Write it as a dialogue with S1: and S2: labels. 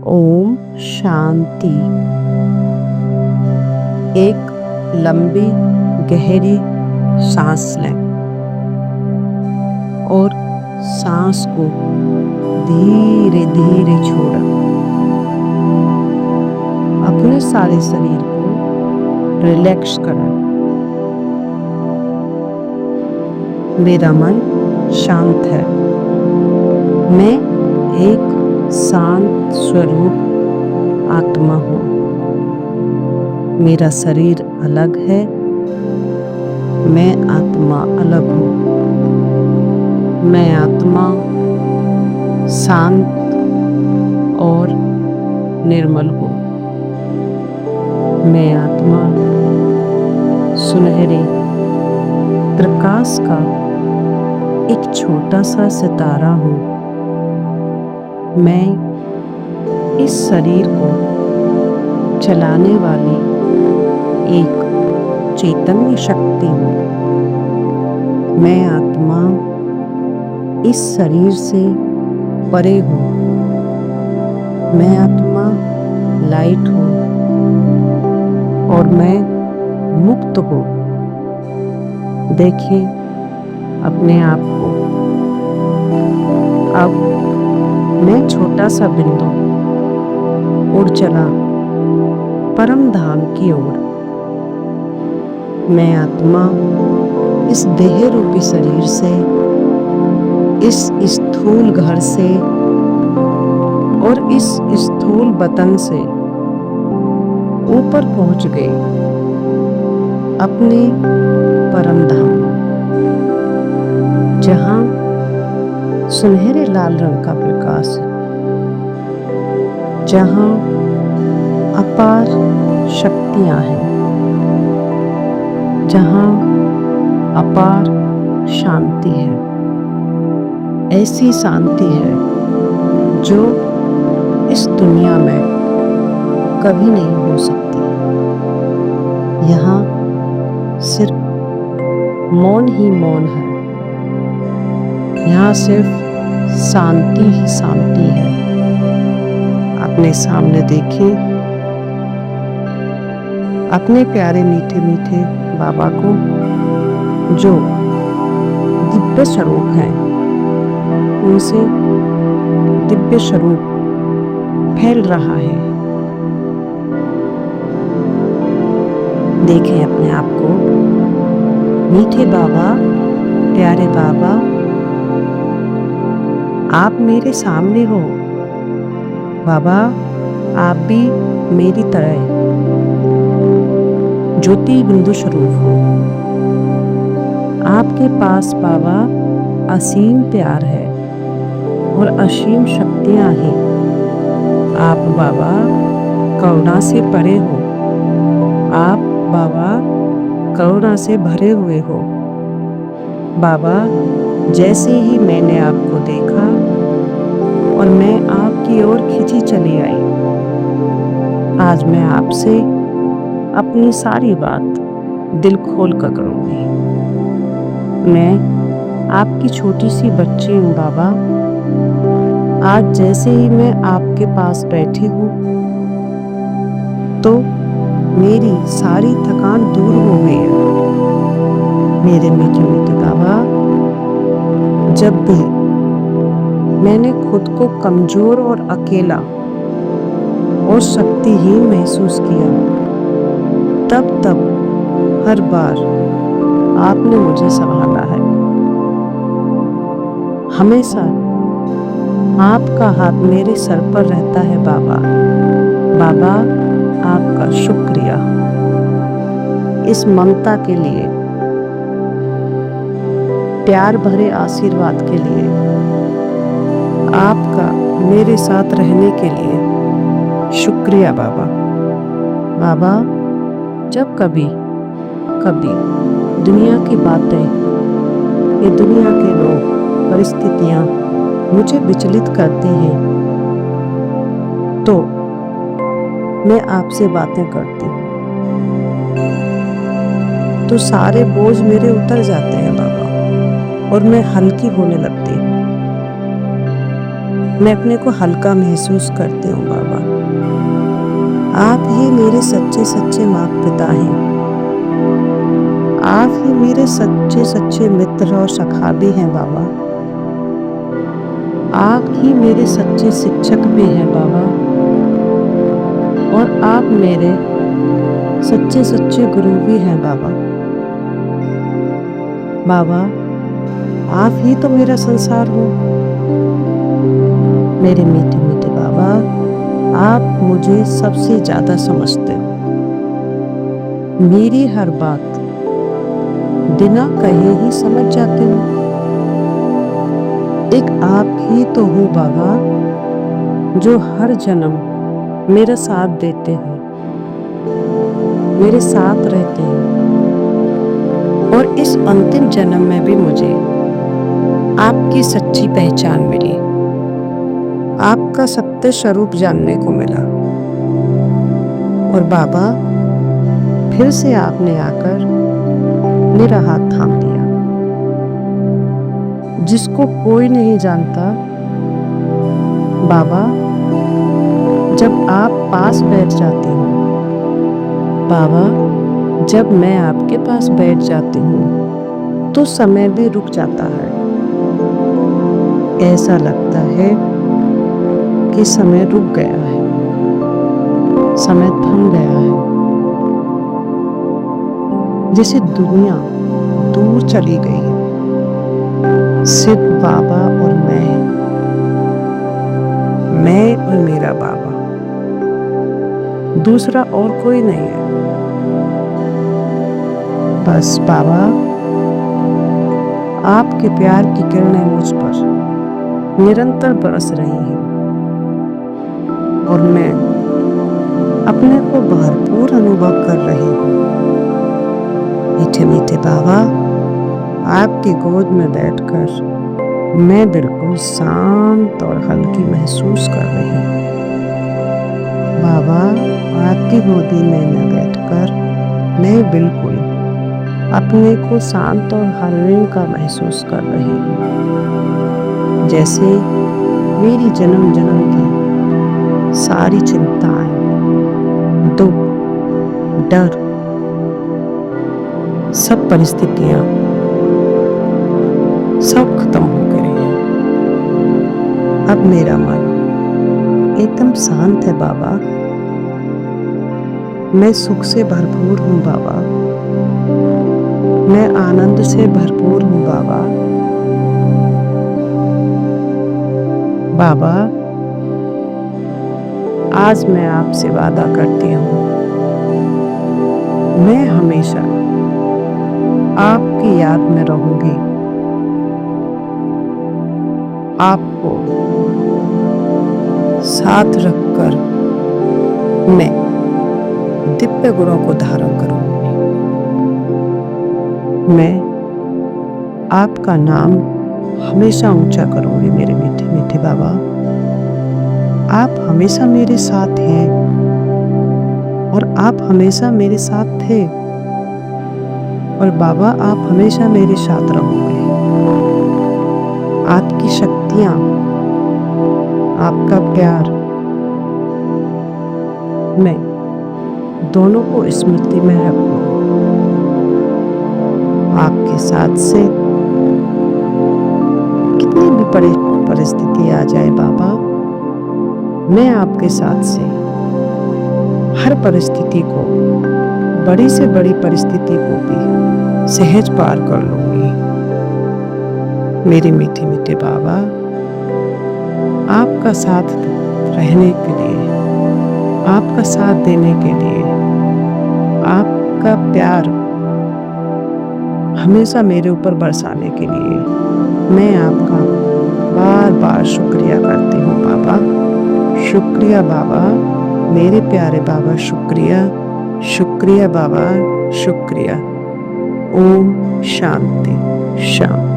S1: ओम शांति। एक लंबी गहरी सांस लें और सांस को धीरे धीरे छोड़ें। अपने सारे शरीर को रिलैक्स करें। मेरा मन शांत है। मैं एक शांत स्वरूप आत्मा हूँ। मेरा शरीर अलग है, मैं आत्मा अलग हूँ। मैं आत्मा शांत और निर्मल हूँ। मैं आत्मा सुनहरे प्रकाश का एक छोटा सा सितारा हूँ। मैं इस शरीर को चलाने वाली एक चैतन्य शक्ति हूँ। मैं आत्मा इस शरीर से परे हूँ। मैं आत्मा लाइट हूँ और मैं मुक्त हूँ। देखिए अपने आप को। अब मैं छोटा सा बिंदु उड़ चला परम धाम की ओर। मैं आत्मा इस देह रूपी शरीर से, इस स्थूल घर से और इस स्थूल वतन से ऊपर पहुंच गई अपने परम धाम, जहां सुनहरे लाल रंग का प्रकाश है, जहां अपार शक्तियां हैं, जहां अपार शांति है। ऐसी शांति है जो इस दुनिया में कभी नहीं हो सकती। यहाँ सिर्फ मौन ही मौन है। यहाँ सिर्फ शांति ही शांति है। अपने सामने देखिए अपने प्यारे मीठे मीठे बाबा को, जो दिव्य स्वरूप हैं। उनसे दिव्य स्वरूप फैल रहा है। देखें अपने आप को। मीठे बाबा, प्यारे बाबा, आप मेरे सामने हो। बाबा, आप भी मेरी तरह ज्योति बिंदु स्वरूप हो। आपके पास बाबा असीम प्यार है और असीम शक्तियां हैं। आप बाबा करुणा से परे हो। आप बाबा करुणा से भरे हुए हो। बाबा, जैसे ही मैंने आपको देखा और मैं आपकी ओर खिंची चली आई, आज मैं आपसे अपनी सारी बात दिल खोल कर करूंगी। मैं आपकी छोटी सी बच्ची हूँ बाबा। आज जैसे ही मैं आपके पास बैठी हूँ तो मेरी सारी थकान दूर हो गई है। मेरे मीठे मीठे बाबा, जब भी मैंने खुद को कमजोर और अकेला और शक्तिहीन महसूस किया, तब हर बार आपने मुझे संभाला है। हमेशा आपका हाथ मेरे सर पर रहता है बाबा। बाबा, आपका शुक्रिया इस ममता के लिए, प्यार भरे आशीर्वाद के लिए, आपका मेरे साथ रहने के लिए शुक्रिया बाबा। बाबा, जब कभी दुनिया की बातें, ये दुनिया के लोग, परिस्थितियां मुझे विचलित करती हैं, तो मैं आपसे बातें करती हूँ तो सारे बोझ मेरे उतर जाते हैं बाबा और मैं हल्की होने लगती हूँ। मैं अपने को हल्का महसूस करती हूँ बाबा। आप ही मेरे सच्चे सच्चे माता पिता हैं। आप ही मेरे सच्चे सच्चे मित्र और सखा भी हैं बाबा। आप ही मेरे सच्चे शिक्षक भी हैं बाबा, और आप मेरे सच्चे सच्चे गुरु भी हैं बाबा। बाबा, आप ही तो मेरा संसार हो। मेरे मीठे मीठे बाबा, आप मुझे सबसे ज्यादा समझते हो। मेरी हर बात बिना कहे ही समझ जाते हो। एक आप ही तो हो बाबा, जो हर जन्म मेरा साथ देते हैं, मेरे साथ रहते हैं, और इस अंतिम जन्म में भी मुझे आपकी सच्ची पहचान मिली, आपका सत्य स्वरूप जानने को मिला। और बाबा, फिर से आपने आकर मेरा हाथ थाम लिया। जिसको कोई नहीं जानता बाबा, जब आप पास बैठ जाते हो बाबा, जब मैं आपके पास बैठ जाती हूँ तो समय भी रुक जाता है। ऐसा लगता है कि समय रुक गया है, समय थम गया है, जैसे दुनिया दूर चली गई है। सिर्फ बाबा और मैं और मेरा बाबा, दूसरा और कोई नहीं है। बस बाबा, आपके प्यार की किरणें मुझ पर निरंतर बरस रही हैं, और मैं अपने को भरपूर अनुभव कर रही हूँ। मीठे मीठे बाबा, आपकी गोद में बैठकर मैं बिल्कुल शांत और हल्की महसूस कर रही हूँ। बाबा, आपकी गोदी में मैं बैठकर मैं बिल्कुल अपने को शांत और हल्का महसूस कर रही हूँ, जैसे मेरी जन्म जन्म की सारी चिंताएं, दुख, डर, सब परिस्थितियां सब खत्म हो गई हैं। अब मेरा मन एकदम शांत है बाबा। मैं सुख से भरपूर हूँ बाबा। मैं आनंद से भरपूर हूँ बाबा। बाबा, आज मैं आपसे वादा करती हूँ, मैं हमेशा आपकी याद में रहूंगी। आपको साथ रखकर मैं दिव्य गुणों को धारण करूंगी। मैं आपका नाम हमेशा ऊंचा करूंगी मेरे मीठे मीठे बाबा। आप हमेशा मेरे साथ हैं, और आप हमेशा मेरे साथ थे, और बाबा आप हमेशा मेरे साथ रहोगे। आपकी शक्तियां, आपका प्यार, मैं दोनों को स्मृति में रखूं। आपके साथ से कितनी भी परिस्थिति आ जाए बाबा, मैं आपके साथ से हर परिस्थिति को, बड़ी से बड़ी परिस्थिति को भी सहज पार कर लूंगी। मेरे मीठे मीठे बाबा, आपका साथ रहने के लिए, आपका साथ देने के लिए, आपका प्यार हमेशा मेरे ऊपर बरसाने के लिए मैं आपका बार बार शुक्रिया करती हूँ बाबा। शुक्रिया बाबा, मेरे प्यारे बाबा, शुक्रिया, शुक्रिया बाबा, शुक्रिया। ओम शांति शांति।